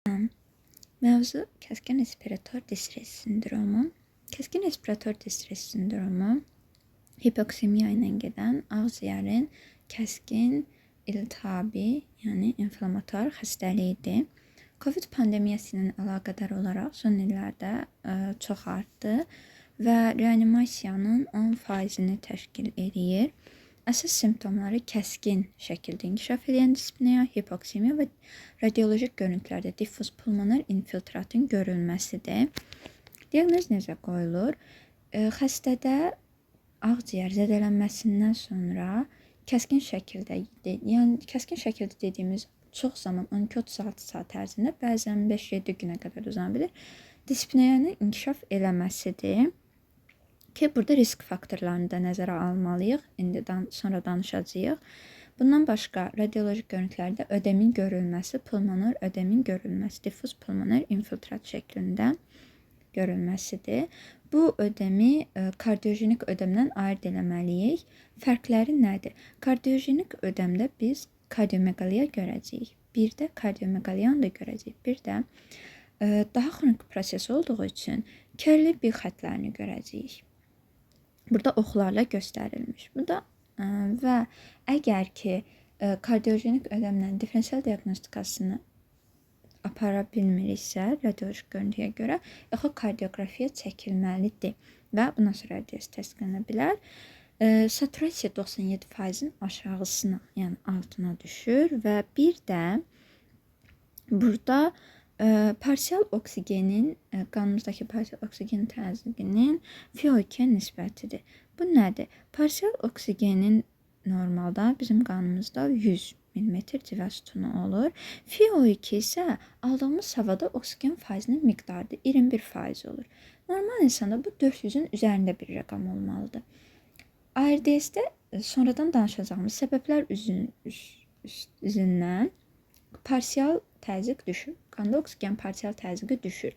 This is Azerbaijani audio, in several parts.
Mövzu kəskin respirator distres sindromu. Kəskin respirator distres sindromu hipoksemiya ilə gedən ağciyərin kəskin iltihabi, yəni inflamator xəstəliyidir. Covid pandemiyası ilə əlaqədar olaraq son illərdə çox artdı və reanimasiyanın 10%-ni təşkil edir. Əsas simptomları kəskin şəkildə inkişaf edən dispneya, hipoksemiya və radioloji görüntülərdə diffuz pulmoner infiltratın görülməsidir. Diaqnoz necə qoyulur? Xəstədə ağciyər zədələnməsindən sonra kəskin şəkildə dediyimiz çox zaman 12-36 saat ərzində, bəzən 5-7 günə qədər uzana bilir, dispneyanın inkişaf eləməsidir. Ki, burada risk faktorlarını da nəzərə almalıyıq. Sonra danışacağıq. Bundan başqa radioloji görüntülərdə ödəmin görülməsi, pulmoner ödəmin görülməsi, diffuz pulmoner infiltrat şəklində görülməsidir. Bu ödəmi kardiojenik ödəmdən ayırd eləməliyik. Fərqləri nədir? Kardiojenik ödəmdə biz kardiomeqaliya görəcəyik. Bir də kardiomeqaliyanı da görəcəyik. Bir də daha xronik proses olduğu üçün körlü bir xətlərini görəcəyik. Burada oxlarla göstərilmiş. Bu da və əgər ki kardiojenik ödəmlə diferensial diaqnostikasını apara bilmiriksə, radioloji görüntüyə görə ekokardioqrafiya çəkilməlidir və bundan sonra radioloji təsdiqlənə bilər. Saturasiya 97%-in aşağısına, yəni altına düşür və bir də burada parsial oksigenin, qanımızdakı parsial oksigen təzyiqinin FiO2-yə nisbətidir. Bu nədir? Parsial oksigenin normalda bizim qanımızda 100 mm civə sütunu olur. FiO2 isə aldığımız havada oksigen faizinin miqdarıdır, 21% olur. Normal insanda bu 400-ün üzərində bir rəqam olmalıdır. ARDS-də sonradan danışacağımız səbəblər üzündən parsial təzyiq düşür. Qanda oksigen parsial təzyiqi düşür.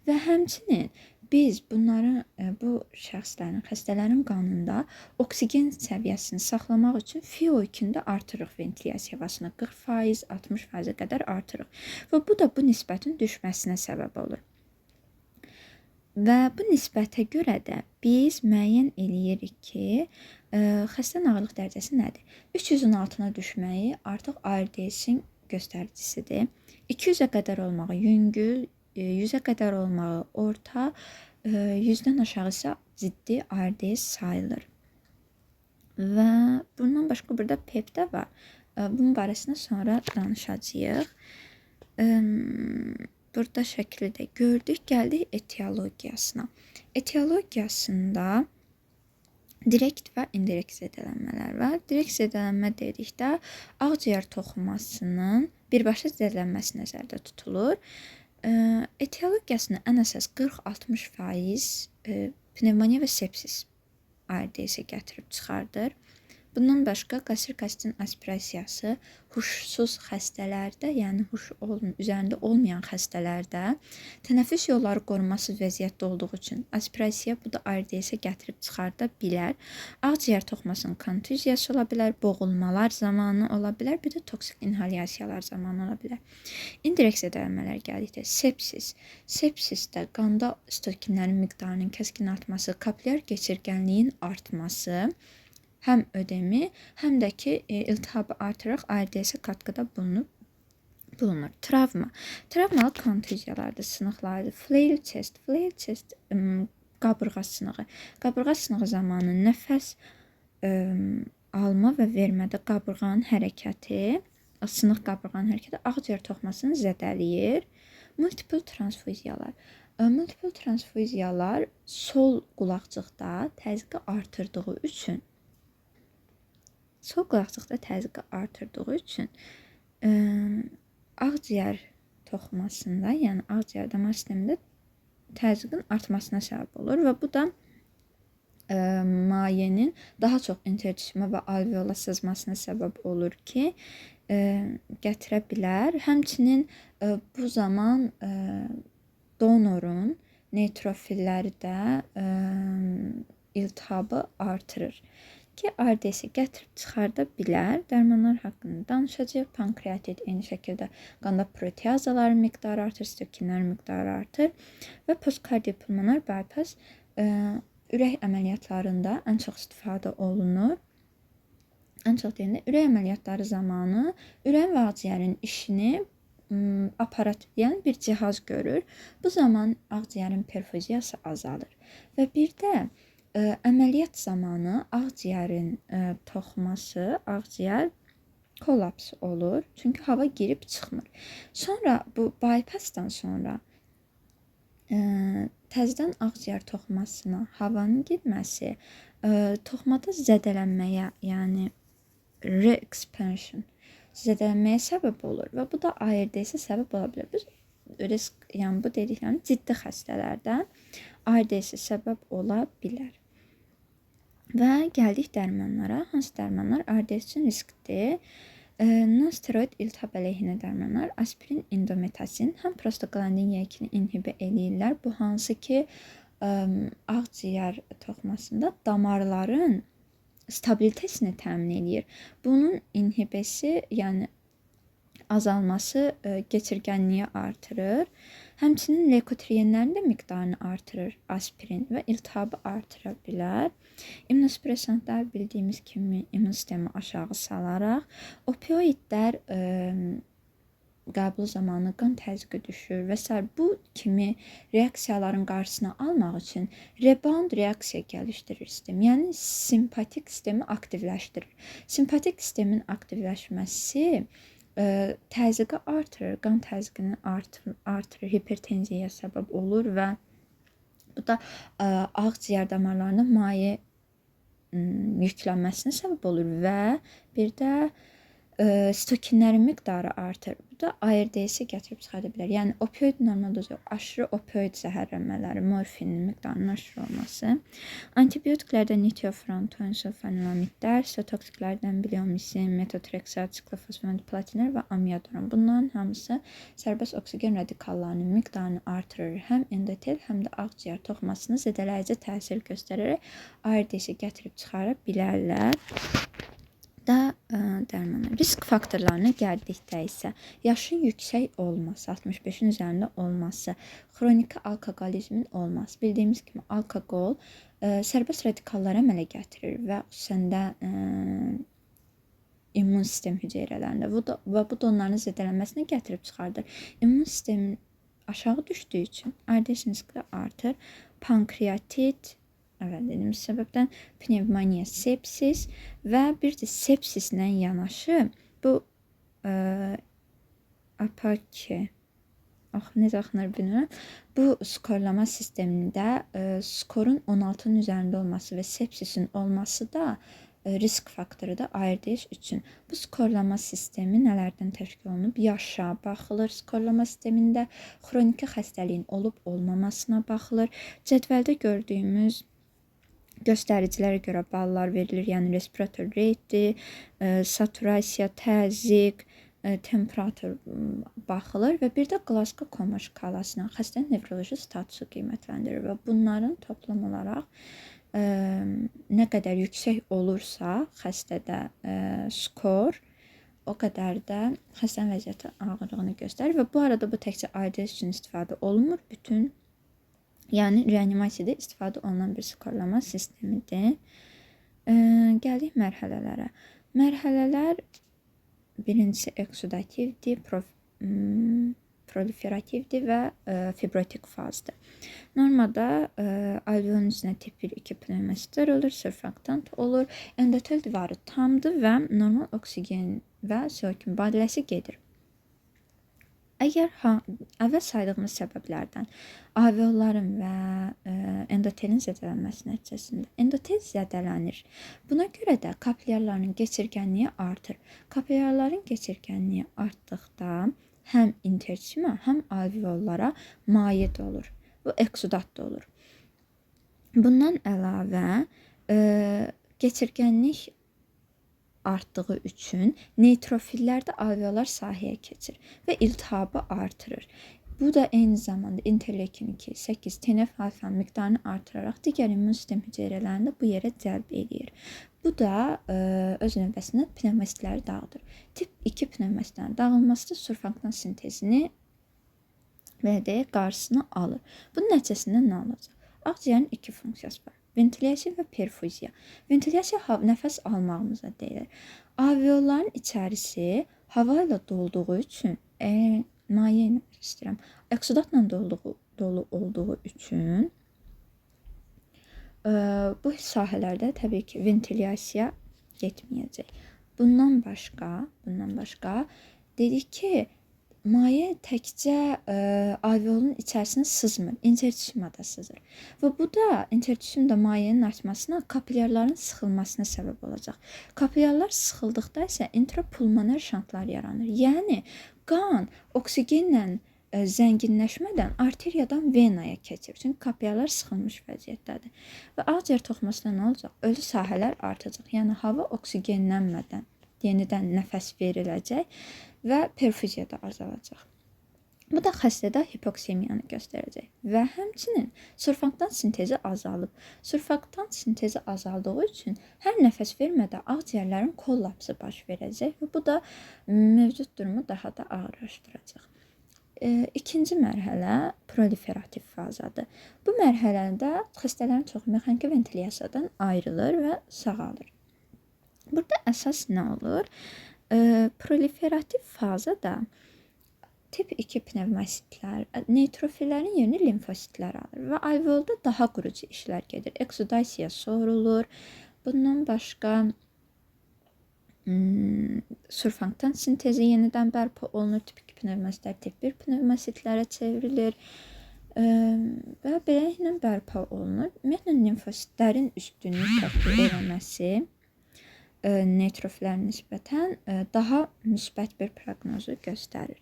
Və həmçinin biz bunların, bu şəxslərin, xəstələrin qanında oksigen səviyyəsini saxlamaq üçün FiO2-ni də artırıq ventilyasiya havasına 40%, 60%-ə qədər artırıq. Və bu da bu nisbətin düşməsinə səbəb olur. Və bu nisbətə görə də biz müəyyən eləyirik ki, xəstənin ağırlıq dərəcəsi nədir? 300-ün altına düşməyi artıq ARDS-in göstəricisidir. 200-ə qədər olmağı yüngül, 100-ə qədər olmağı orta, 100-dən aşağı isə ciddi ARDS sayılır. Və bundan başqa burada PEP də var. Bunun barəsində sonra danışacağıq. Burada şəkli də gördük. Gəldik etiologiyasına. Etiologiyasında direkt və indirekt zədələnmələr var. Direkt zədələnmə dedikdə ağciyər toxumasının birbaşa zədələnməsi nəzərdə tutulur. Etiologiyasını ən əsas 40-60% pnevmoniya və sepsis ARDS-ə gətirib çıxardır. Bundan başqa qastrik asitin aspirasiyası huşsuz xəstələrdə, yəni huş üzərində olmayan xəstələrdə tənəffüs yolları qorunmasız vəziyyətdə olduğu üçün aspirasiya bu da ARDS-ə gətirib çıxarda bilər. Ağciyər toxumasının kontuziyası ola bilər, boğulmalar zamanı ola bilər, bir də toksik inhalyasiyalar zamanı ola bilər. İndirekt zədələnmələr gəldikdə sepsis. Sepsisdə qanda stokinlərin miqdarının kəskin artması, kapilyar keçirgənliyin artması həm ödemi, həm də ki, iltihabı artıraq ARDS-ə katkıda bulunur. Travma. Travmalı kontuziyalardır, sınıqlardır. Flail chest. Flail chest qabırğa sınığı. Qabırğa sınığı zamanı nəfəs alma və vermədə qabırğanın hərəkəti, sınıq qabırğanın hərəkəti ağciyər toxumasını zədələyir. Multiple transfuziyalar. Multiple transfuziyalar sol qulaqcıqda təzyiqi artırdığı üçün ağciyər toxumasında, yəni ağciyər damar sistemində təzyiqin artmasına səbəb olur və bu da mayenin daha çox interstisiumə və alveola sızmasına səbəb olur ki, gətirə bilər. Həmçinin bu zaman donorun neytrofilləri də iltihabı artırır. ki, ARDS gətirib çıxarda bilər. Dərmanlar haqqında danışacağıq. Pankreatit eyni şəkildə qanda proteazaların miqdarı artır, sitokinlərin miqdarı artır və postkardiopulmonar bypass ürək əməliyyatlarında ən çox istifadə olunur. Ən çox deyəndə ürək əməliyyatları zamanı ürəyin və ağciyərin işini aparat, yəni bir cihaz görür. Bu zaman ağciyərin perfuziyası azalır. Və bir də əməliyyat zamanı ağciyərin toxuması, ağciyər kollaps olur. Çünki hava girib çıxmır. Sonra bu bypassdan sonra təzədən ağciyər toxumasına havanın girməsi toxumada zədələnməyə, yəni re-expansion zədələnməyə səbəb olur və bu da ARDS-ə səbəb ola bilər. Yəni bu dediklərim ciddi xəstələrdə ARDS-ə səbəb ola bilər. Və gəldik dərmanlara. Hansı dərmanlar ARDS üçün risklidir? Non-steroid iltihab əleyhinə dərmanlar, aspirin, indometasin həm prostaglandin Y2-ni inhibə eləyirlər. Bu hansı ki, ağciyər toxumasında damarların stabilitəsini təmin edir. Bunun inhibesi, yəni azalması keçirgənliyi artırır. Həmçinin leykotrienlərin də miqdarını artırır aspirin və iltihabı artıra bilər. İmmunosuppressantlar bildiyimiz kimi immun sistemi aşağı salaraq, opioidlər qəbul zamanı qan təzyiqi düşür və s. Bu kimi reaksiyaların qarşısını almaq üçün rebound reaksiya gəlişdirir sistem. Yəni simpatik sistemi aktivləşdirir. Simpatik sistemin aktivləşməsi təzyiqi artırır, qan təzyiqini artırır, hipertenziyaya səbəb olur və bu da ağciyər damarlarına maye yüklənməsinə səbəb olur və bir də sitokinlərin miqdarı artır. Bu da ARDS-i gətirib çıxarda bilər. Yəni opioid normal doz yox, aşırı opioid zəhərlənmələri, morfinin miqdarının aşırı olması. Antibiotiklərdə nitiofrantoin, sulfanilamidlər, sitotoksiklərdən bleomisin, metotrexat, siklofosfamid, platinlər və amiyadoron. Bunların hamısı sərbəst oksigen radikallarının miqdarını artırır. Həm endotel, həm də ağciyər toxumasını zədələyici təsir göstərərək ARDS-i gətirib çıxara bilərlər. Dərmanlar. Risk faktorlarına gəldikdə isə yaşın yüksək olması, 65-in üzərində olması, xroniki alkoqolizmin olması. Bildiyimiz kimi alkoqol sərbəst radikallara əmələ gətirir və xüsusən də immun sistem hüceyrələrində və bu da onların zədələnməsinə gətirib çıxardır. İmmun sistemin aşağı düşdüyü üçün ARDS riski artır. Pankreatit, dediyimiz səbəbdən pnevmoniya, sepsis və bir də sepsislə yanaşı bu apaki, necə axınır bilmirəm. Bu skorlama sistemində skorun 16-nın üzərində olması və sepsisin olması da risk faktorudur ARDS üçün. Bu skorlama sistemi nələrdən təşkil olunub? Yaşa baxılır skorlama sistemində, xroniki xəstəliyin olub-olmamasına baxılır. Cədvəldə gördüyümüz göstəricilərə görə ballar verilir, yəni respirator rate, saturasiya, təzyiq, temperatur baxılır və bir də Glasgow Coma şkalasına xəstənin nevroloji statusu qiymətləndirir və bunların toplam olaraq nə qədər yüksək olursa xəstədə skor, o qədər də xəstənin vəziyyəti ağırlığını göstərir və bu arada bu təkcə ARDS üçün istifadə olunmur, yəni reanimasiyada istifadə olunan bir skorlama sistemidir. Gəldik mərhələlərə. Mərhələlər birincisi eksudativdir, proliferativdir və fibrotik fazdır. Normada alveolun üzünə tip 1-2 pneumosit olur, surfaktant olur, endotel divarı tamdır və normal oksigen və CO2 mübadiləsi gedir. Əgər əvvəl saydığımız səbəblərdən alveolların və endotelin zədələnməsi nəticəsində endotel zədələnir. Buna görə də kapillyarların keçirgənliyi artır. Kapillyarların keçirgənliyi artdıqda həm interstitiuma, həm alveollara maye də olur. Bu eksudat da olur. Bundan əlavə keçirgənlik artdığı üçün neytrofillər də alveolar sahəyə keçir və iltihabı artırır. Bu da eyni zamanda interleukin 2, 8, TNF-alfanın miqdarını artıraraq digər immun sistem hüceyrələrini də bu yerə cəlb edir. Bu da öz növbəsində pnevmasitləri dağıdır. Tip 2 pnevmasitlərin dağılması da surfaktan sintezini və deyək qarşısını alır. Bunun nəticəsində nə olacaq? Ağciyərin iki funksiyası var. Ventilyasiya və perfuziya. Ventilyasiya nəfəs almağımıza deyilir. Alveolların içərisi hava ilə dolduğu üçün, maye ilə istəyirəm, eksudatla dolu olduğu üçün bu sahələrdə təbii ki, ventilyasiya getməyəcək. Bundan başqa dedik ki, maye təkcə alveolun içərisinə sızmır, interstitiumada sızır. Və bu da interstitiumda mayenin artmasına, kapilyarların sıxılmasına səbəb olacaq. Kapilyarlar sıxıldıqda isə intrapulmoner şantlar yaranır. Yəni qan oksigenlə zənginləşmədən arteriyadan venaya keçir. Çünki kapilyarlar sıxılmış vəziyyətdədir. Və ağciyər toxumasında nə olacaq? Ölü sahələr artacaq. Yəni hava oksigenlənmədən yenidən nəfəs veriləcək və perfuziya da azalacaq. Bu da xəstədə hipoksemiyanı göstərəcək və həmçinin surfaktan sintezi azalıb. Surfaktan sintezi azaldığı üçün hər nəfəs vermədə ağciyərlərin kollapsı baş verəcək və bu da mövcud durumu daha da ağırlaşdıracaq. İkinci mərhələ proliferativ fazadır. Bu mərhələdə xəstələrin çoxu mexaniki ventilyasiyadan ayrılır və sağalır. Burada əsas nə olur? Proliferativ fazada tip 2 pnevmasitlər, neytrofillərin yerini limfositlər alır və alveolda daha qurucu işlər gedir. Eksudasiya sorulur. Bundan başqa surfaktan sintezi yenidən bərpa olunur. Tip 2 pnevmasitlər tip 1 pnevmasitlərə çevrilir və beləliklə bərpa olunur. Ümumiyyətlə limfositlərin üstünlük təşkil etməsi neytrofillərə nisbətən daha müsbət bir proqnozu göstərir.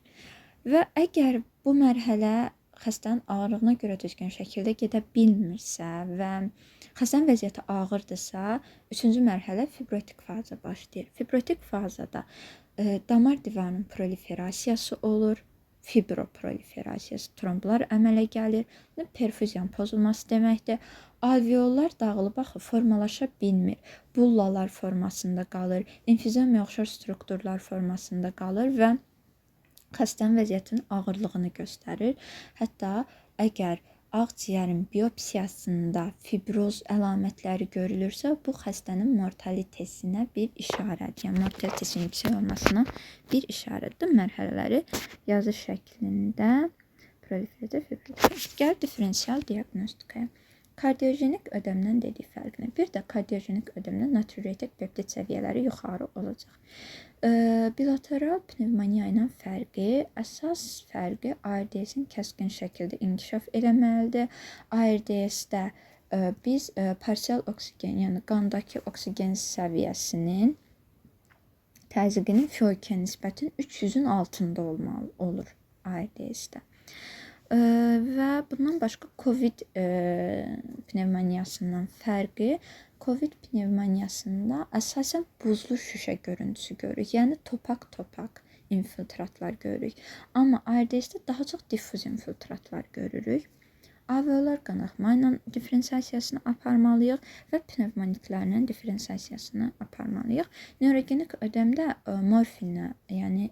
Və əgər bu mərhələ xəstənin ağırlığına görə düzgün şəkildə gedə bilmirsə və xəstənin vəziyyəti ağırdırsa, üçüncü mərhələ fibrotik faza başlayır. Fibrotik fazada damar divarının proliferasiyası olur, fibroproliferasiyası, tromblar əmələ gəlir, perfuziyanın pozulması deməkdir. Alveollar dağılıb axı formalaşa bilmir. Bullalar formasında qalır, emfizomiya oxşar strukturlar formasında qalır və xəstənin vəziyyətinin ağırlığını göstərir. Hətta əgər ağciyərin biopsiyasında fibroz əlamətləri görülürsə, bu xəstənin mortalitesinə bir işarədir. Yəni mortalitesinin yüksək olmasına bir işarədir. Mərhələləri yazı şəklində proliferativ fibrotik. Gəl diferensial diaqnostikaya. Kardiojenik ödəmdən dediyi fərqini. Bir də kardiojenik ödəmdən natriuretik peptid səviyyələri yuxarı olacaq. Bilateral pnevmoniya ilə fərqi, əsas fərqi ARDS-in kəskin şəkildə inkişaf eləməlidir. ARDS-də biz parsial oksigen, yəni qandakı oksigen səviyyəsinin təzyiqinin FiO2-yə nisbətin 300-ün altında olur ARDS-də. Və bundan başqa COVID pnevmoniyasından fərqi, COVID pnevmoniyasında əsasən buzlu şüşə görüntüsü görürük. Yəni topak infiltratlar görürük. Amma ARDS-də daha çox diffuz infiltratlar görürük. Alveolar qanaxma ilə diferensiyasiyasını aparmalıyıq və pnevmonitlərlə diferensiyasiyasını aparmalıyıq. Neurogenik ödəmdə morfinlə, yəni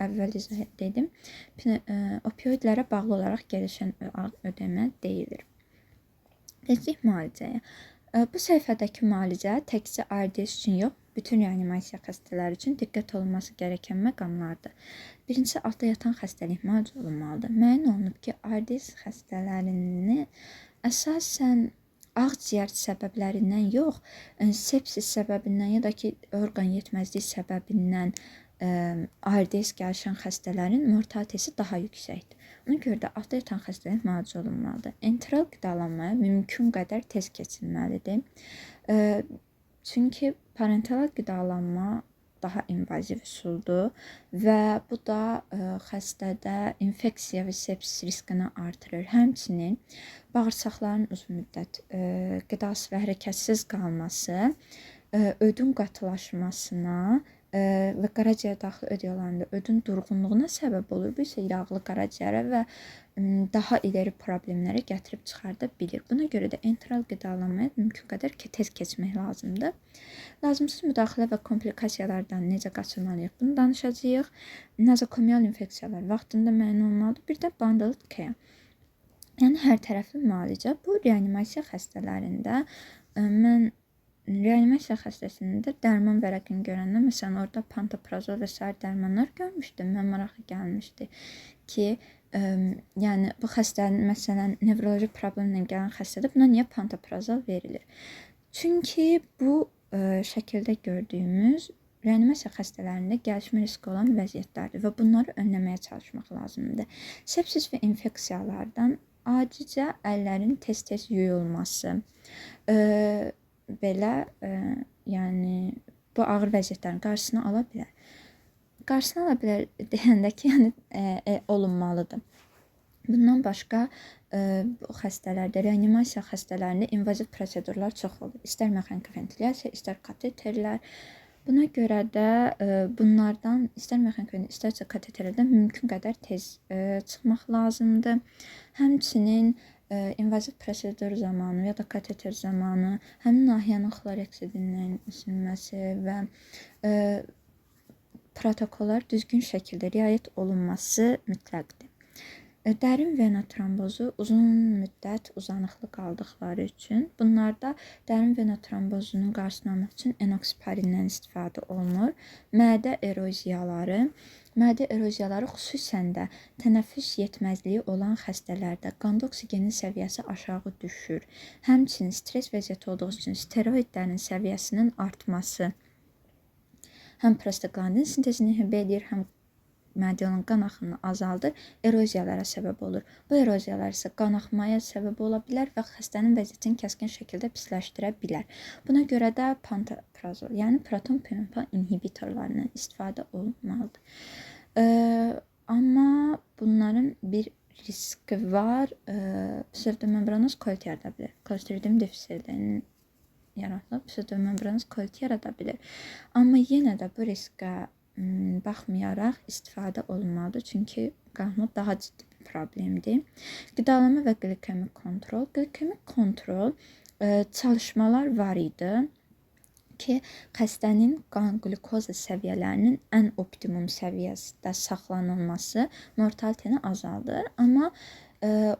əvvəl izah dedim, opioidlərə bağlı olaraq gəlişən ödəmə deyilir. Keçdik müalicəyə. Bu səhifədəki müalicə təkcə ARDS üçün yox, bütün reanimasiya xəstələri üçün diqqət olunması gərəkən məqamlardır. Birincisi, altda yatan xəstəlik müalicə olunmalıdır. Müəyyən olunub ki, ARDS xəstələrini əsasən ağciyər səbəblərindən yox, sepsis səbəbindən ya da ki, orqan yetməzliyi səbəbindən ARDS gəlişən xəstələrin mortalitesi daha yüksəkdir. Ona görə də altda yatan xəstəlik müalicə olunmalıdır. Enteral qidalanmaya mümkün qədər tez keçilməlidir. Çünki parenteral qidalanma daha invaziv üsuldur və bu da xəstədə infeksiya və sepsis riskini artırır. Həmçinin bağırsaqların uzun müddət qidasız və hərəkətsiz qalması ödün qatılaşmasına və qaraciyər daxili öd yollarında ödün durğunluğuna səbəb olur. Bu isə yağlı qaraciyərə və daha ileri problemlərə gətirib çıxarda bilir. Buna görə də enteral qidalanmaya mümkün qədər tez keçmək lazımdır. Lazımsız müdaxilə və komplikasiyalardan necə qaçılmalıyıq? Bunu danışacağıq. Nozokomial infeksiyalar vaxtında müəyyən olmalıdır. Bir də bandalı tkaya. Yəni hər tərəfli müalicə. Bu reanimasiya xəstələrində mən reanimasiya xəstəsində dərman vərəqini görəndə, məsələn, orada pantoprazol və sair dərmanlar görmüşdüm. Mən maraqlı gəlmişdi ki, yəni bu xəstənin, məsələn, nevroloji problemlə gələn xəstədə buna niyə pantoprazol verilir? Çünki bu şəkildə gördüyümüz reanimasiya xəstələrində gəlişmə riski olan vəziyyətlərdir və bunları önləməyə çalışmaq lazımdır. Sepsis və infeksiyalardan acicə əllərin tez-tez yuyulması, belə yəni bu ağır vəziyyətlərin qarşısını ala bilər. Qarşısını ala bilər deyəndə ki, yəni olunmalıdır. Bundan başqa bu xəstələrdə, reanimasiya xəstələrində invaziv prosedurlar çox olur. İstər mexaniki ventilyasiya, istər kateterlər. Buna görə də bunlardan istər mexaniki, istərsə kateterlərdən mümkün qədər tez çıxmaq lazımdır. Həmçinin invaziv prosedur zamanı ya da kateter zamanı həmin nahiyənin xlorheksidinlə isinməsi və protokollar düzgün şəkildə riayət olunması mütləqdir. Dərin vena trombozu uzun müddət uzanıqlı qaldıqları üçün bunlarda dərin vena trombozunun qarşısını almaq üçün enoxiparindən istifadə olunur. Mədə eroziyaları xüsusən də tənəffüs yetməzliyi olan xəstələrdə qanda oksigenin səviyyəsi aşağı düşür. Həmçinin stres vəziyyəti olduğu üçün steroidlərin səviyyəsinin artması həm prostaglandin sintezini inhibə edir, həm mədə olan qan axınını azaldır, eroziyalara səbəb olur. Bu eroziyalar isə qanaxmaya səbəb ola bilər və xəstənin vəziyyətini kəskin şəkildə pisləşdirə bilər. Buna görə də pantoprazol, yəni proton pumpa inhibitorlarından istifadə olunmalıdır. Amma bunların bir riski var. Psevdomembranoz kolit yarada bilər. Clostridium difficile yaratılıb psevdomembranoz kolit yarada bilər. Amma yenə də bu riskə baxmayaraq istifadə olunmalıdır. Çünki qanama daha ciddi bir problemdir. Qidalama və glikemik kontrol. Glikemik kontrol çalışmalar var idi ki, xəstənin qan qlukoza səviyyələrinin ən optimum səviyyəsində saxlanılması mortalitəni azaldır. Amma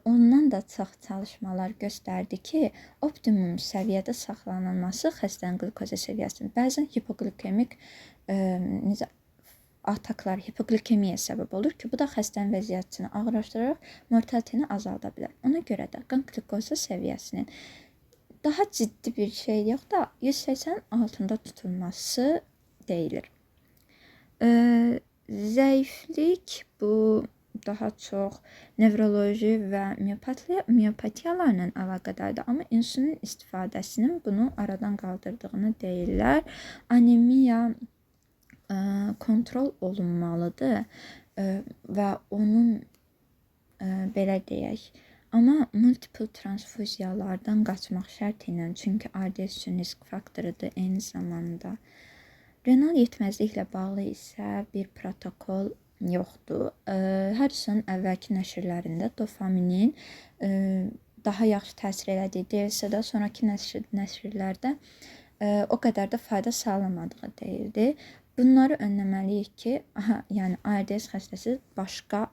ondan da çox çalışmalar göstərdi ki, optimum səviyyədə saxlanılması xəstənin qlukoza səviyyəsinin bəzən hipoglikemik ataklar, hipoglikemiya səbəb olur ki, bu da xəstənin vəziyyətini ağırlaşdıraraq mortalitəni azalda bilər. Ona görə də qan qlukoza səviyyəsinin daha ciddi bir şey yox da 180 altında tutulması deyilir. Zəiflik bu daha çox nevroloji və miopatiyalarla əlaqədardır. Amma insülin istifadəsinin bunu aradan qaldırdığını deyirlər. Anemiya kontrol olunmalıdır və onun belə deyək, amma multiple transfuziyalardan qaçmaq şərti ilə, çünki ARDS üçün risk faktorudur eyni zamanda. Renal yetməzliklə bağlı isə bir protokol yoxdur. Harrison əvvəlki nəşrlərində dopaminin daha yaxşı təsir elədiyi deyilsə də, sonraki nəşrlərdə o qədər də fayda sağlamadığı deyildi. Bunları önləməliyik ki, yəni ARDS xəstəsi başqa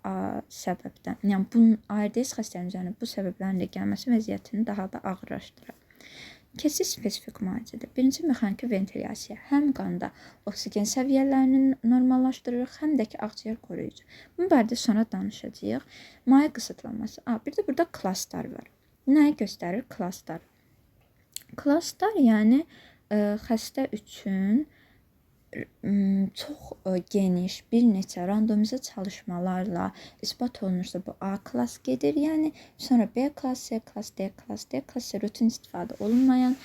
səbəbdən, yəni ARDS xəstənin üzərinə bu səbəblərin də gəlməsi vəziyyətini daha da ağırlaşdırır. Keçid spesifik müalicədə birinci mexaniki ventilyasiya həm qanda oksigen səviyyələrini normallaşdırır, həm də ki, ağciyər qoruyucu. Bunun barədə sonra danışacağıq. Maye qısıtlanması. Bir də burada klaslar var. Nəyi göstərir klaslar? Klaslar yəni xəstə üçün çox geniş bir neçə randomiza çalışmalarla isbat olunursa bu A klass gedir. Yəni sonra B klass, C klass, D klass, D klass rutin istifadə olunmayan,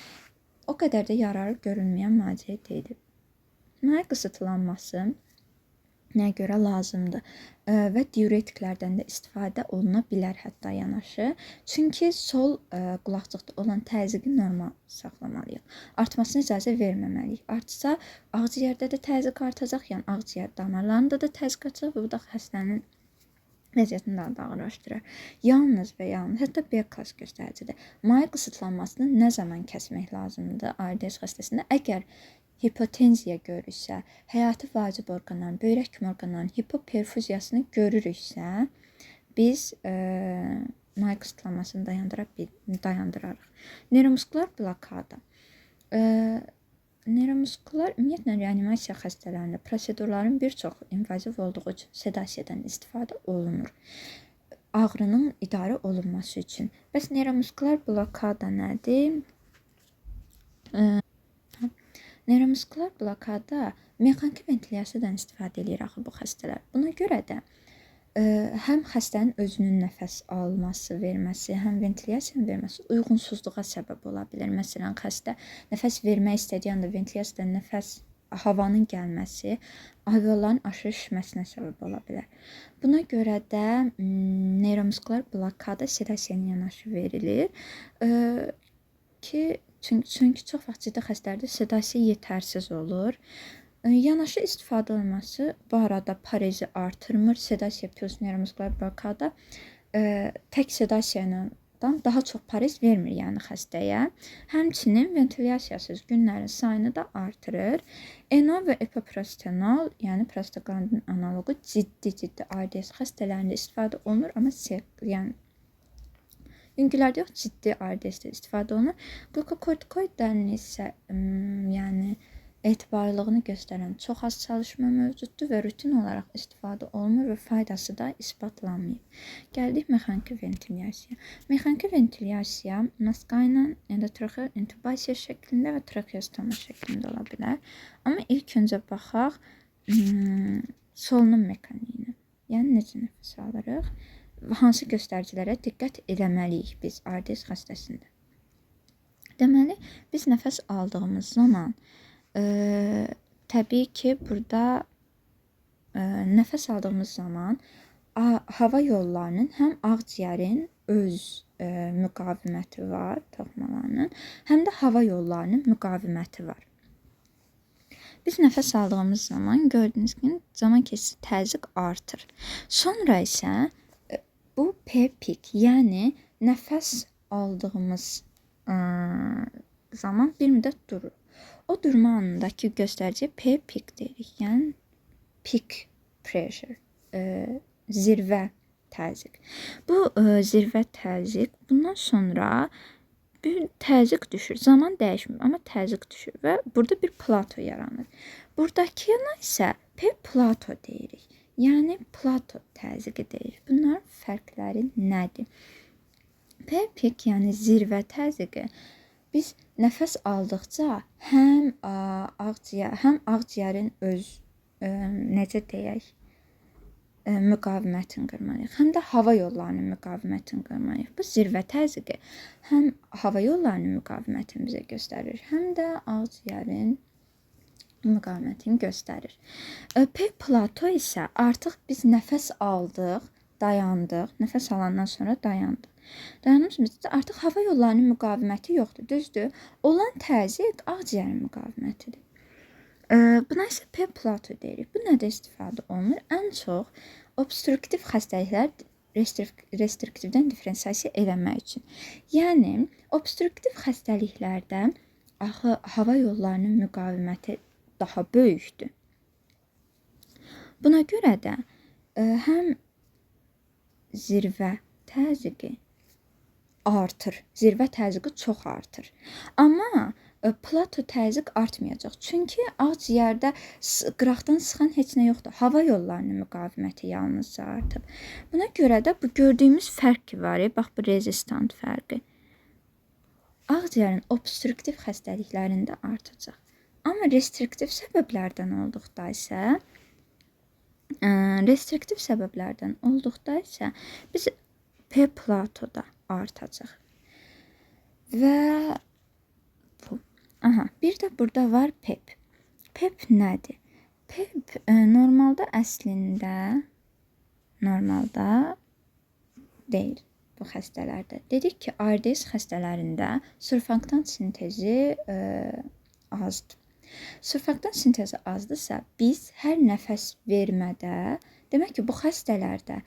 o qədər də yararı görünməyən müalicə deyilir. Maye qısıtlanması Nəyə görə lazımdır və diuretiklərdən də istifadə oluna bilər hətta yanaşı. Çünki sol qulaqcıqda olan təzyiqi normal saxlamalıyıq. Artmasına icazə verməməliyik. Artsa ağciyərdə də təzyiq artacaq, yəni ağciyər damarlarında da təzyiq artacaq və bu da xəstənin vəziyyətini daha da ağırlaşdırır. Yalnız və yalnız, hətta B klass göstəricidir. Maye qısıtlanmasını nə zaman kəsmək lazımdır ARDS xəstəsində? Əgər hipotenziya görürsə, həyati vacib orqanların, böyrək kimi orqanların hipoperfuziyasını görürüksə, biz maye qısıtlanmasını dayandırarıq. Neyromuskular blokada. Neyromuskular ümumiyyətlə reanimasiya xəstələrində prosedurların bir çox invaziv olduğu üçün sedasiyadan istifadə olunur. Ağrının idarə olunması üçün. Bəs neyromuskular blokada nədir? Neyromuskular blokada mexaniki ventilyasiyadan istifadə edir axı bu xəstələr. Buna görə də həm xəstənin özünün nəfəs alması, verməsi, həm ventilyasiyanın verməsi uyğunsuzluğa səbəb ola bilər. Məsələn, xəstə nəfəs vermək istədiyi anda ventilyasiyadan havanın gəlməsi alveolların aşırı şişməsinə səbəb ola bilər. Buna görə də neyromuskular blokada sedasiya yanaşı verilir ki, çünki çox vaxt ciddi xəstələrdə sedasiya yetərsiz olur. Yanaşı istifadə olunması bu arada parezi artırmır. Sedasiya plus neyromuskular blokada tək sedasiyadan daha çox parez vermir yəni xəstəyə. Həmçinin ventilyasiyasız günlərin sayını da artırır. NO və epoprostenol, yəni prostaglandin analoqu ciddi ARDS xəstələrində istifadə olunur, amma yəni yüngüllərdə yox, ciddi ARDS-də istifadə olunur. Qlukokortikoidlərin isə yəni etibarlılığını göstərən çox az çalışma mövcuddur və rutin olaraq istifadə olunur və faydası da isbatlanmayıb. Gəldik mexaniki ventilyasiya. Mexaniki ventilyasiya maska ilə endotraxeal intubasiya şəklində və traxeostoma şəklində ola bilər. Amma ilk öncə baxaq solunum mexanikinə. Yəni necə nəfəs alırıq? Hansı göstəricilərə diqqət etməliyik biz ARDS xəstəsində? Deməli, biz nəfəs aldığımız zaman təbii ki, burada nəfəs aldığımız zaman hava yollarının həm ağciyərin öz müqaviməti var, toxumalarının, həm də hava yollarının müqaviməti var. Biz nəfəs aldığımız zaman gördüyünüz kimi zaman keçdikcə təzyiq artır. Sonra isə bu P-pik, yəni nəfəs aldığımız zaman bir müddət durur. O durma anındakı göstərici P-pik deyirik, yəni peak pressure, zirvə təzyiq. Bu zirvə təzyiq, bundan sonra bir təzyiq düşür, zaman dəyişmir, amma təzyiq düşür və burada bir plato yaranır. Buradakına isə P-plato deyirik. Yəni plato təzyiqi deyirik. Bunların fərqləri nədir? P-pik, yəni zirvə təzyiqi biz nəfəs aldıqca həm ağciyərin öz necə deyək müqavimətini qırmalıyıq, həm də hava yollarının müqavimətini qırmalıyıq. Bu zirvə təzyiqi həm hava yollarının müqavimətini bizə göstərir, həm də ağciyərin müqavimətini göstərir. P-plato isə artıq biz nəfəs aldıq, dayandıq, nəfəs alandan sonra dayandıq. Dayandığımızda artıq hava yollarının müqaviməti yoxdur, düzdür? Olan təzyiq ağciyərin müqavimətidir. Buna isə P-plato deyirik. Bu nədə istifadə olunur? Ən çox obstruktiv xəstəliklər restriktivdən diferensiyasiya eləmək üçün. Yəni, obstruktiv xəstəliklərdə hava yollarının müqaviməti daha böyükdür. Buna görə də həm zirvə təzyiqi artır, zirvə təzyiqi çox artır. Amma plato təzyiq artmayacaq. Çünki ağciyərdə qıraqdan sıxan heç nə yoxdur. Hava yollarının müqaviməti yalnız artıb. Buna görə də bu gördüyümüz fərq var. Bax, bu rezistant fərqi. Ağciyərin obstruktiv xəstəliklərində artacaq. Amma restriktiv səbəblərdən olduqda biz P-platoda artacaq. Və bir də burada var PEP. PEP nədir? PEP normalda əslində normalda deyil bu xəstələrdə. Dedik ki, ARDS xəstələrində surfaktant sintezi azdır. Surfaktant sintezi azdırsa, biz hər nəfəs vermədə, demək ki, bu xəstələrdə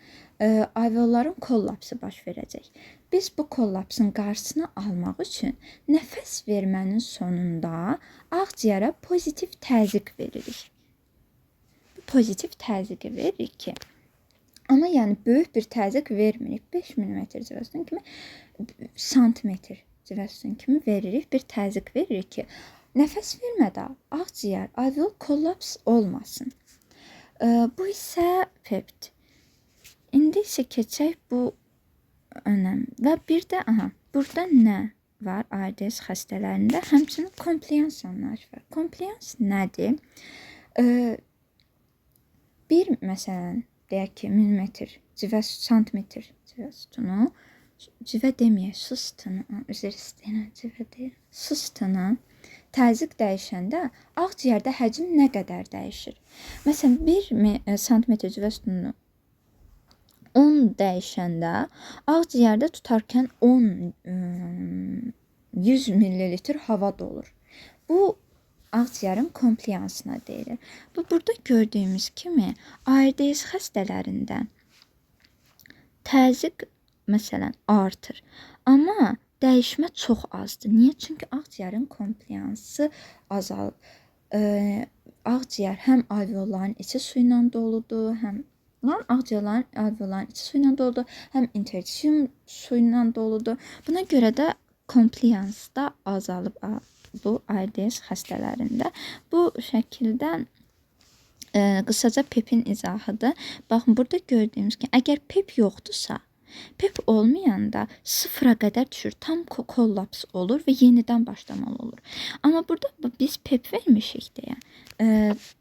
alveolların kollapsı baş verəcək. Biz bu kollapsın qarşısını almaq üçün nəfəs vermənin sonunda ağciyərə pozitiv təzyiq veririk. Bu pozitiv təzyiqi veririk ki, amma yəni böyük bir təzyiq vermirik. 5 mm civəston kimi, santimetr civəston kimi veririk, bir təzyiq veririk ki, nəfəs vermədə ağciyər, alveol kollaps olmasın. Bu isə PEPdir. İndi isə keçək bu önəm. Və bir də, burada nə var ARDS xəstələrində? Həmçinin kompliyans anlayışı var. Kompliyans nədir? Bir, məsələn, deyək ki, millimetr, santimetr civəstonu, civə deməyək, su sütunu, üzr istəyirəm, civə deyil, su sütunu təzyiq dəyişəndə ağciyərdə həcm nə qədər dəyişir? Məsələn, 1 santimetr civə sütununu 10 dəyişəndə ağciyərdə tutarkən 100 ml hava dolur. Bu ağciyərin kompliyansına deyilir. Bu burada gördüyümüz kimi ARDS xəstələrində təzyiq məsələn artır. Amma dəyişmə çox azdır. Niyə? Çünki ağciyərin kompliyansı azalır. Ağciyər həm alveolların içi su ilə doludur, həm ağciyərlərin alveolların içi su ilə doludur, həm interstisium su ilə doludur. Buna görə də kompliyans da azalıb bu ARDS xəstələrində. Bu şəkildə qısaca PEP-in izahıdır. Baxın, burada gördüyümüz kimi, əgər PEP yoxdursa, PEP olmayanda sıfıra qədər düşür, tam kollaps olur və yenidən başlamalı olur. Amma burada biz PEP vermişik deyə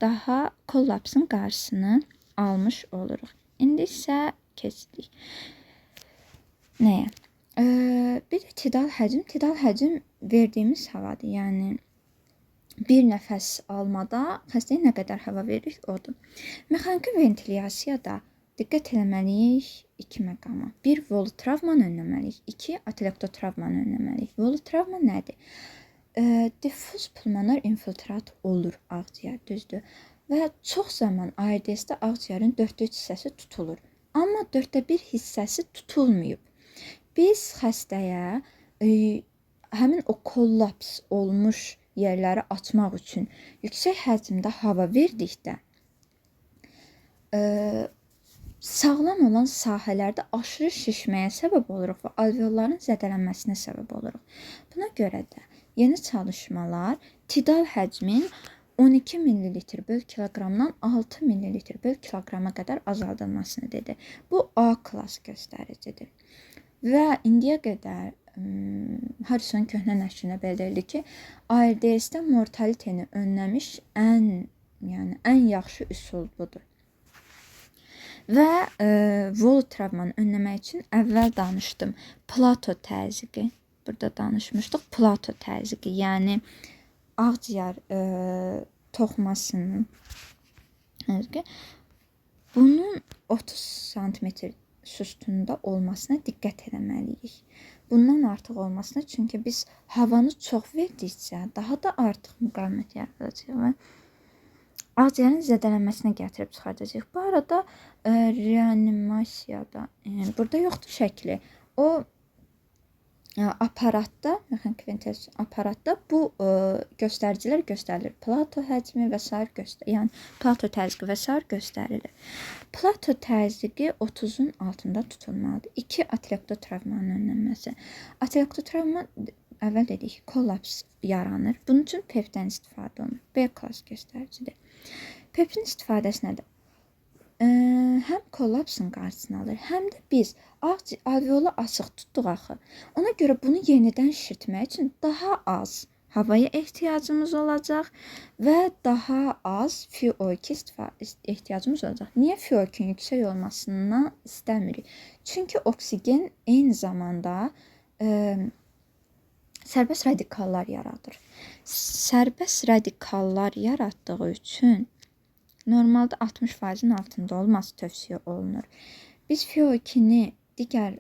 daha kollapsın qarşısını almış oluruq. İndi isə keçdik. Nəyə? Bir də tidal həcm verdiyimiz havadır. Yəni bir nəfəs almada xəstəyə nə qədər hava veririk odur. Mexaniki ventilyasiyada diqqət etməliyik 2 məqama. 1. Volutravmanı önləməliyik. 2. Atelektotravmanı önləməliyik. Volutravma nədir? Diffuz pulmonar infiltrat olur ağciyər, düzdür. Və çox zaman ARDS-də ağciyərin 4/3 hissəsi tutulur. Amma 1/4 hissəsi tutulmayıb. Biz xəstəyə həmin o kollaps olmuş yerləri açmaq üçün yüksək həcmdə hava verdikdə sağlam olan sahələrdə aşırı şişməyə səbəb oluruq və alveolların zədələnməsinə səbəb oluruq. Buna görə də yeni çalışmalar tidal həcmin 12 ml/kq-dan 6 ml/kq-a qədər azaldılmasını dedi. Bu A klass göstəricidir. Və indiyə qədər Harrison köhnə nəşrində bildirildi ki, ARDS-də mortaliteni önləmiş ən yaxşı üsul budur. Və volutravmanı önləmək üçün əvvəl danışdım. Plato təzyiqi, burada danışmışdıq. Plato təzyiqi, yəni ağciyər toxumasının bunun 30 sm su sütununda olmasına diqqət etməliyik. Bundan artıq olmasına, çünki biz havanı çox verdikcə daha da artıq müqavimət yaradacaq və ağciyərin zədələnməsinə gətirib çıxardacaq. Bu arada reanimasiyada, burada yoxdur şəkli. O aparatda, mexaniki ventilyasiya aparatda bu göstəricilər göstərilir. Plato həcmi və s. yəni Plato təzyiqi və s. göstərilir. Plato təzyiqi 30-un altında tutulmalıdır. 2. Atelektotravmanın önlənməsi. Atelektotravma əvvəl dedik, kollaps yaranır. Bunun üçün PEP-dən istifadə olunur. B klass göstəricidir. PEP-in istifadəsi nədir? Həm kollapsın qarşısını alır, həm də biz alveolu açıq tutduq axı. Ona görə bunu yenidən şişirtmək üçün daha az havaya ehtiyacımız olacaq və daha az FiO2 ehtiyacımız olacaq. Niyə FiO2-nin yüksək olmasından istəmirik? Çünki oksigen eyni zamanda sərbəst radikallar yaradır. Sərbəst radikallar yaratdığı üçün Normalda 60%-in altında olması tövsiyə olunur. Biz FiO2-ni digər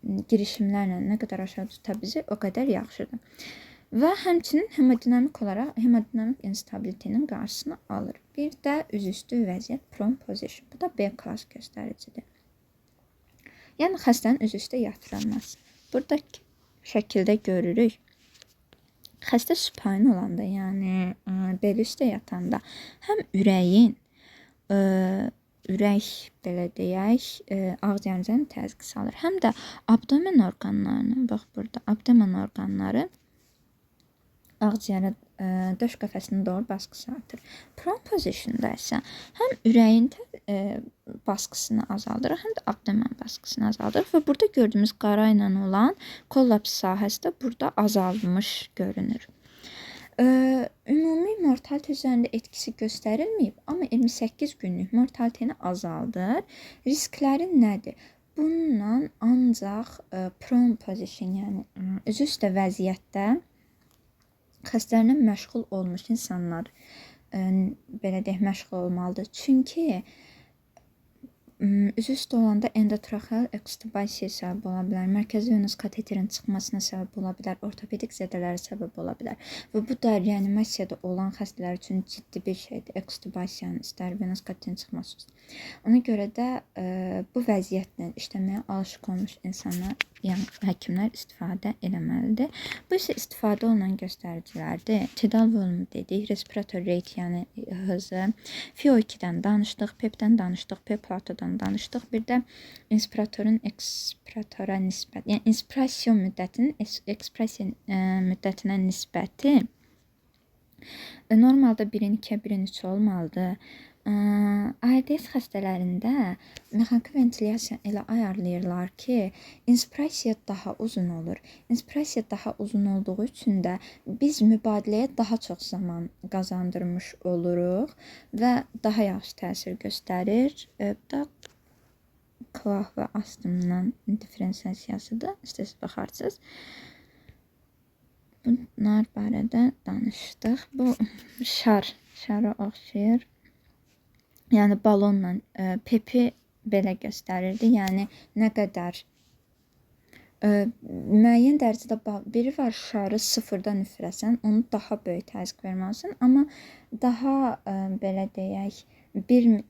girişimlərlə nə qədər aşağı tuta bizi, o qədər yaxşıdır. Və həmçinin hemodinamik olaraq hemodinamik instabilitenin qarşısını alır. Bir də üzüstü vəziyyət prone position. Bu da B klass göstəricidir. Yəni xəstənin üzüstə yatırılması. Buradakı şəkildə görürük. Xəstə supine olanda, yəni bel üstə yatanda həm ürək belə deyək, ağciyərinin təzyiqi salır. Həm də abdomen orqanlarının, bax burada abdomen orqanları ağciyərə döş qəfəsinin doğru baskısı artır. Prone positionda isə həm ürəyin baskısını azaldır, həm də abdomen baskısını azaldır və burada gördüyümüz qara ilə olan kollaps sahəsi də burada azalmış görünür. Ümumi mortalite üzərində etkisi göstərilməyib, amma 28 günlük mortaliteni azaldır. Riskləri nədir? Bununla ancaq prone position, yəni üzüstə vəziyyətdə xəstələrlə məşğul olmuş insanlar belə deyək, məşğul olmalıdır. Çünki üzüstə olanda endotraxeal ekstubasiya səbəb ola bilər, mərkəzi venöz kateterin çıxmasına səbəb ola bilər, ortopedik zədələrə səbəb ola bilər və bu da reanimasiyada olan xəstələr üçün ciddi bir şeydir. Ekstubasiyanın, istər venöz kateterin çıxması. Ona görə də bu vəziyyətlə işləməyə alışıq olmuş insanlar, yəni həkimlər istifadə eləməlidir. Bu isə istifadə olunan göstəricilərdir. Tidal volumu dedik, respirator rate, yəni hızı, FiO2-dən danışdıq, PEP-dən danışdıq, PEP platodan danışdıq. Bir də inspiratorun ekspiratora nisbət, yəni inspirasiya müddətinin ekspresiya müddətinə nisbəti normalda 1-in 2-yə 1-in 3 olmalıdır. ARDS xəstələrində mexaniki ventilyasiya elə ayarlayırlar ki, inspirasiya daha uzun olur. Inspirasiya daha uzun olduğu üçün də biz mübadiləyə daha çox zaman qazandırmış oluruq və daha yaxşı təsir göstərir. Bu da klah və astımdan diferensiyasıdır. İstəsəz baxarsınız. Bunlar barədə danışdıq. Bu şara oxşayır. Yəni balonla PEP-i belə göstərirdi. Yəni nə qədər müəyyən dərəcədə biri var, şarı sıfırdan üfürəsən, onu daha böyük təzyiq verməlisən, amma daha belə deyək,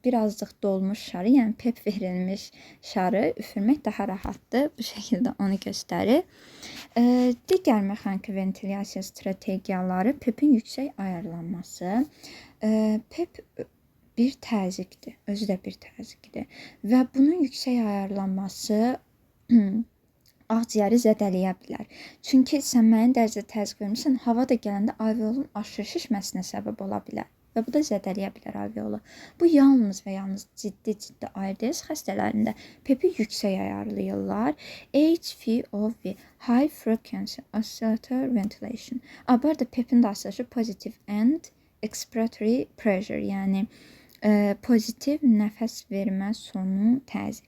birazcıq dolmuş şarı, yəni PEP verilmiş şarı üfürmək daha rahatdır. Bu şəkildə onu göstərir. Digər mexaniki ventilyasiya strategiyaları PEP-in yüksək ayarlanması. PEP bir təzyiqdir, özü də bir təzyiqdir və bunun yüksək ayarlanması ağciyəri zədələyə bilər. Çünki sən müəyyən dərəcədə təzyiq vermirsən, hava da gələndə alveolun aşırı şişməsinə səbəb ola bilər və bu da zədələyə bilər alveolu. Bu yalnız və yalnız ciddi ARDS xəstələrində PEP-i yüksək ayarlayırlar. HFOV, High Frequency Oscillator Ventilation. Bu arada PEP-in də açılışı Positive End Expiratory Pressure, yəni pozitiv nəfəs vermə sonu təzyiq.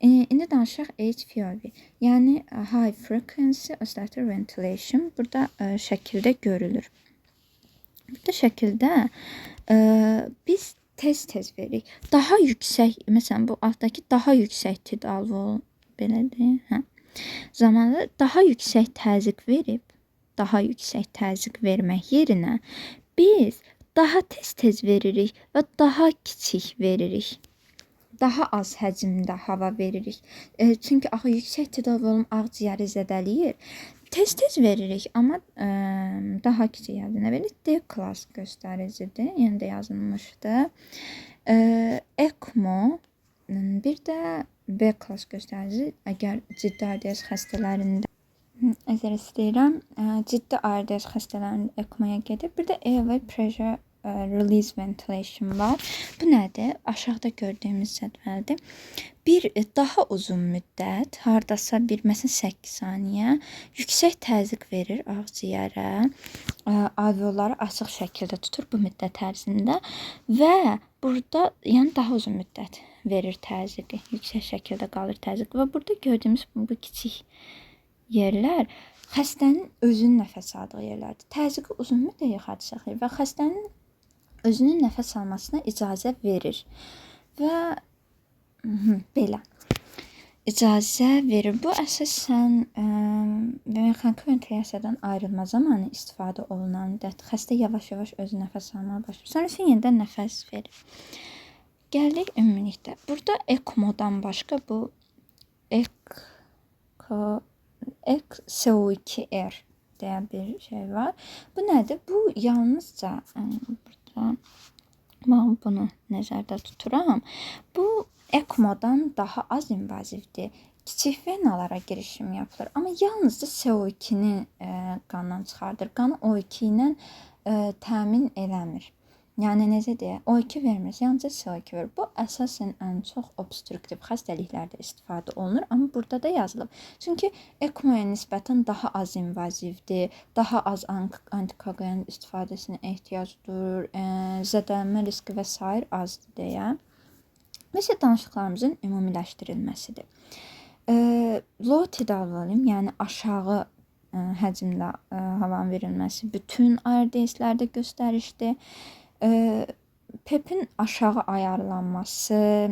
İndi danışaq HFOV, yəni High Frequency Oscillator Ventilation. Burada şəkildə görülür. Burada şəkildə biz tez veririk. Daha yüksək, məsələn bu altdakı daha yüksək tidal volum belədir. Zamanında daha yüksək təzyiq verib, daha yüksək təzyiq vermək yerinə biz daha tez veririk və daha kiçik veririk. Daha az həcmdə hava veririk. Çünki axı yüksək tidal volum ağciyəri zədələyir. Tez veririk, amma daha kiçik həcmdə veririk. D klass göstəricidir. Yəni də yazılmışdı. ECMO, bir də B klass göstərici. Əgər ciddi ARDS xəstələrində ciddi ARDS xəstələrində ECMO-ya gedir. Bir də airway pressure release ventilation var. Bu nədir? Aşağıda gördüyümüz cədvəldir. Bir daha uzun müddət, hardasa məsələn 8 saniyə yüksək təzyiq verir ağciyərə. Alveolları açıq şəkildə tutur bu müddət ərzində və burada yəni daha uzun müddət verir təzyiqi. Yüksək şəkildə qalır təzyiq və burada gördüyümüz bu kiçik yerlər xəstənin özünün nəfəs aldığı yerlərdir. Təzyiqi uzun müddət yuxarı saxlayır və xəstənin özünün nəfəs almasına icazə verir və belə icazə verir. Bu əsasən mexaniki ventilyasiyadan ayrılma zamanı istifadə olunan xəstə yavaş-yavaş özü nəfəs almağa başlayır. Sonra yenidən nəfəs verir. Gəldik ümumilikdə. Burada ECMO-dan başqa bu CO2R deyə bir şey var. Bu nədir? Bu yalnızca burada mən bunu nəzərdə tuturam. Bu ECMO-dan daha az invazivdir. Kiçik venalara girişim yapılır. Amma yalnızca CO2-ni qandan çıxardır. Qanı O2 ilə təmin eləmir. Yəni necə deyək, O2 vermir, yalnızca CO2 verir. Bu əsasən ən çox obstruktiv xəstəliklərdə istifadə olunur, amma burada da yazılıb. Çünki ECMO-ya nisbətən daha az invazivdir, daha az antikoagulant istifadəsinə ehtiyac duyur, zədələnmə riski və s. azdır deyə. Mesela danışıqlarımızın ümumiləşdirilməsidir. Low tidal volume, yəni aşağı həcmlə havanın verilməsi bütün ARDS-lərdə göstərişdir. PEP-in aşağı ayarlanması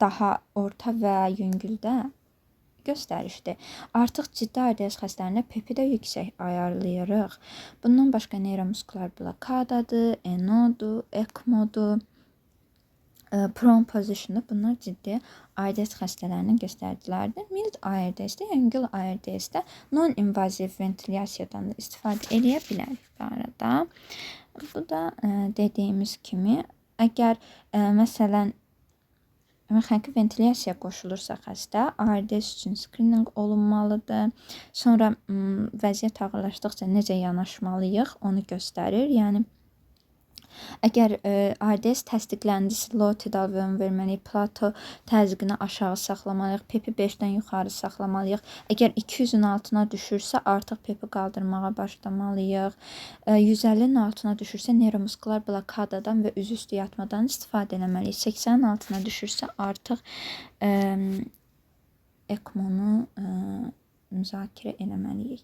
daha orta və yüngüldə göstərişdir. Artıq ciddi ARDS xəstələrində PEP-i də yüksək ayarlayırıq. Bundan başqa neyromuskular blokadadır, NO-dur, ECMO-dur. Prone position'da bunlar ciddi ARDS xəstələrinin göstəriciləridir. Mild ARDS-də, yüngül ARDS-də non-invaziv ventilyasiyadan da istifadə edə bilərik bu arada. Bu da dediyimiz kimi, əgər məsələn mexaniki ventilyasiya qoşulursa xəstə, ARDS üçün skrininq olunmalıdır. Sonra vəziyyət ağırlaşdıqca necə yanaşmalıyıq, onu göstərir. Yəni əgər ARDS təsdiqləndisə, low tidal volume verməliyik, plato təzyiqini aşağı saxlamalıyıq, PEP-i 5-dən yuxarı saxlamalıyıq. Əgər 200-ün altına düşürsə, artıq PEP-i qaldırmağa başlamalıyıq. 150-nin altına düşürsə, neyromuskular blokadadan və üzüstü yatmadan istifadə etməliyik. 80-nin altına düşürsə, artıq ECMO-nu müzakirə etməliyik.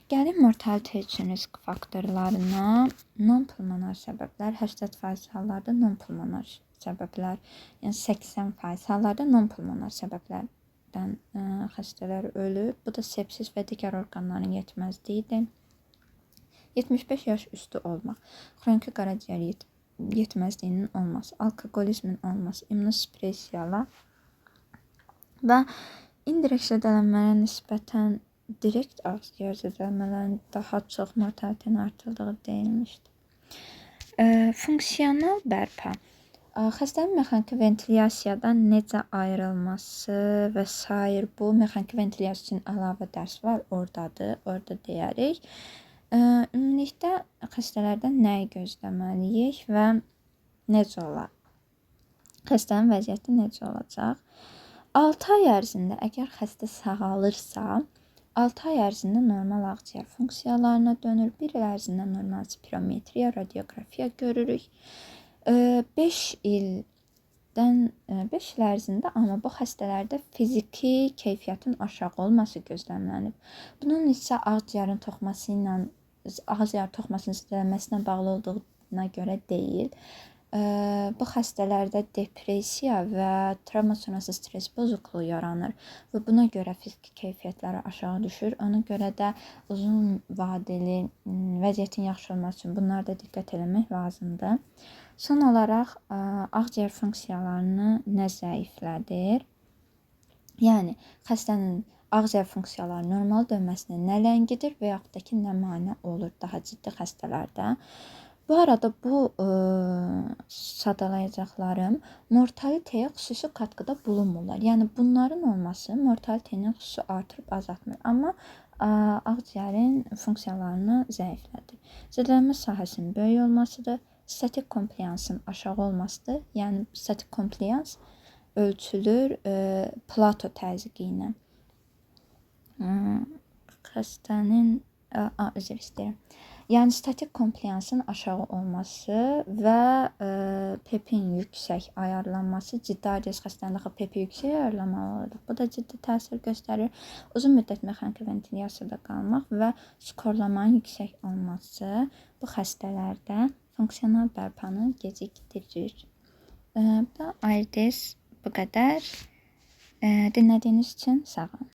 Gəlin mortality üçün risk faktorlarına. Non-pulmonar səbəblər 80% hallarda non-pulmonar səbəblər, yəni 80% hallarda non-pulmonar səbəblərdən xəstələr ölür. Bu da sepsis və digər orqanların yetməzliyidir. 75 yaş üstü olmaq, xroniki qaraciyər yetməzliyinin olması, alkoqolizmin olması, immunosuppressiyalar və indirekt zədələnmələrə nisbətən direkt ağızciyər zədələnmələrinin daha çox mortalitenin artırıldığı deyilmişdir. Funksional bərpa. Xəstənin mexaniki ventilyasiyadan necə ayrılması və s. Bu mexaniki ventilyasiya üçün əlavə dərs var, oradadır, orada deyərik. Ümumilikdə xəstələrdən nəyi gözləməliyik və necə olar? Xəstənin vəziyyəti necə olacaq? 6 ay ərzində əgər xəstə sağalırsa, 6 ay ərzində normal ağciyər funksiyalarına dönür. 1 il ərzində normal spirometriya, radioqrafiya görürük. 5 il ərzində amma bu xəstələrdə fiziki keyfiyyətin aşağı olması gözləmələnir. Bunun isə ağciyərin toxumasının zədələnməsinə bağlı olduğuna görə deyil. Bu xəstələrdə depressiya və travma sonrası stres bozukluğu yaranır və buna görə fiziki keyfiyyətləri aşağı düşür. Ona görə də uzun vadeli vəziyyətin yaxşı olması üçün bunlarda diqqət etmək lazımdır. Son olaraq ağciyər funksiyalarını nə zəiflədir? Yəni xəstənin ağciyər funksiyaları normal dönməsinə nə ləngidir və yaxud da ki, nə mane olur daha ciddi xəstələrdə? Bu arada bu sadalayacaqlarım mortalitəyə xüsusi katkıda bulunmurlar. Yəni bunların olması mortalitəni xüsusi artırıb azaltmır. Amma ağciyərin funksiyalarını zəiflədir. Zədələnmə sahəsinin böyük olmasıdır. Statik kompliansın aşağı olmasıdır. Yəni statik komplians ölçülür plato təzyiqi ilə. Xəstənin üzr istəyirəm. Yəni statik kompliansın aşağı olması və PEP-in yüksək ayarlanması, ciddi ARDS xəstələrində PEP-i yüksək ayarlamalıdır. Bu da ciddi təsir göstərir. Uzun müddət mexaniki ventilyasiyada qalmaq və skorlamanın yüksək olması bu xəstələrdə fonksiyonel bərpanı gecikdirir. Bu da ARDS bu qədər. Dinlədiyiniz üçün sağ olun.